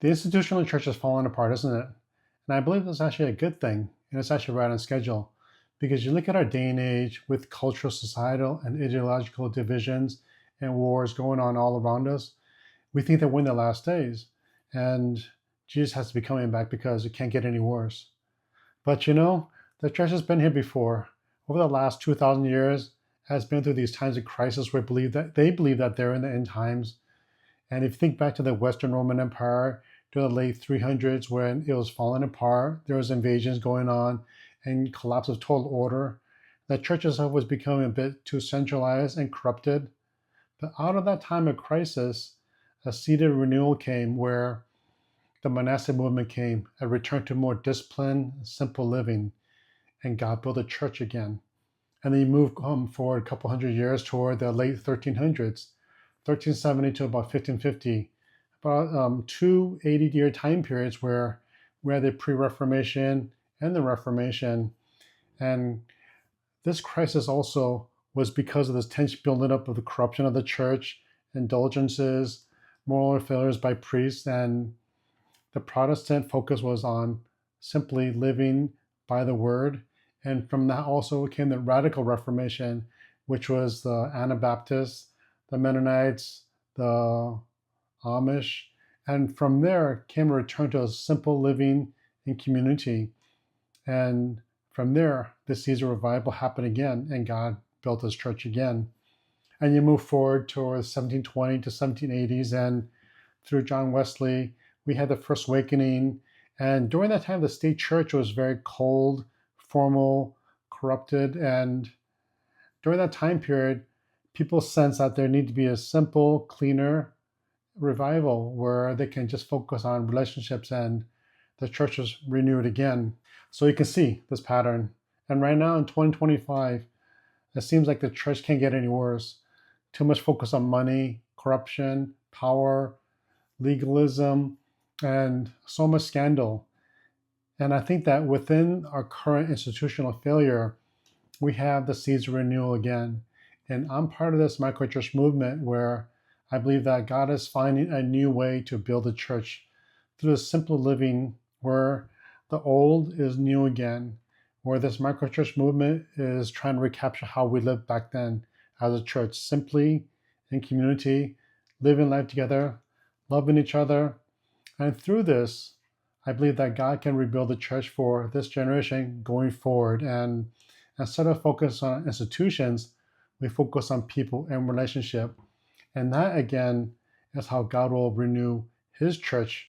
The institutional church is falling apart, isn't it? And I believe that's actually a good thing, and it's actually right on schedule. Because you look at our day and age with cultural, societal, and ideological divisions and wars going on all around us, we think that we're in the last days. And Jesus has to be coming back because it can't get any worse. But the church has been here before. Over the last 2,000 years, has been through these times of crisis where they believe that they're in the end times. And if you think back to the Western Roman Empire during the late 300s when it was falling apart, there was invasions going on and collapse of total order, the church itself was becoming a bit too centralized and corrupted. But out of that time of crisis, a seed of renewal came where the monastic movement came, a return to more disciplined, simple living, and God built a church again. And then you move forward a couple hundred years toward the late 1300s, 1370 to about 1550, about two 80-year time periods where we had the pre-Reformation and the Reformation. And this crisis also was because of this tension building up of the corruption of the church, indulgences, moral failures by priests, and the Protestant focus was on simply living by the word. And from that also came the radical Reformation, which was the Anabaptists, the Mennonites, the Amish. And from there came a return to a simple living in community. And from there, the season of revival happened again, and God built his church again. And you move forward towards 1720 to 1780s, and through John Wesley, we had the First Awakening. And during that time, the state church was very cold, formal, corrupted. And during that time period, people sensed that there needed to be a simple, cleaner revival where they can just focus on relationships, and the church was renewed again. So you can see this pattern. And right now in 2025, it seems like the church can't get any worse. Too much focus on money, corruption, power, legalism, and so much scandal. And I think that within our current institutional failure, we have the seeds of renewal again. And I'm part of this microchurch movement where I believe that God is finding a new way to build a church through a simple living where the old is new again, where this microchurch movement is trying to recapture how we lived back then as a church, simply in community, living life together, loving each other. And through this, I believe that God can rebuild the church for this generation going forward. And instead of focus on institutions, we focus on people and relationship. And that, again, is how God will renew his church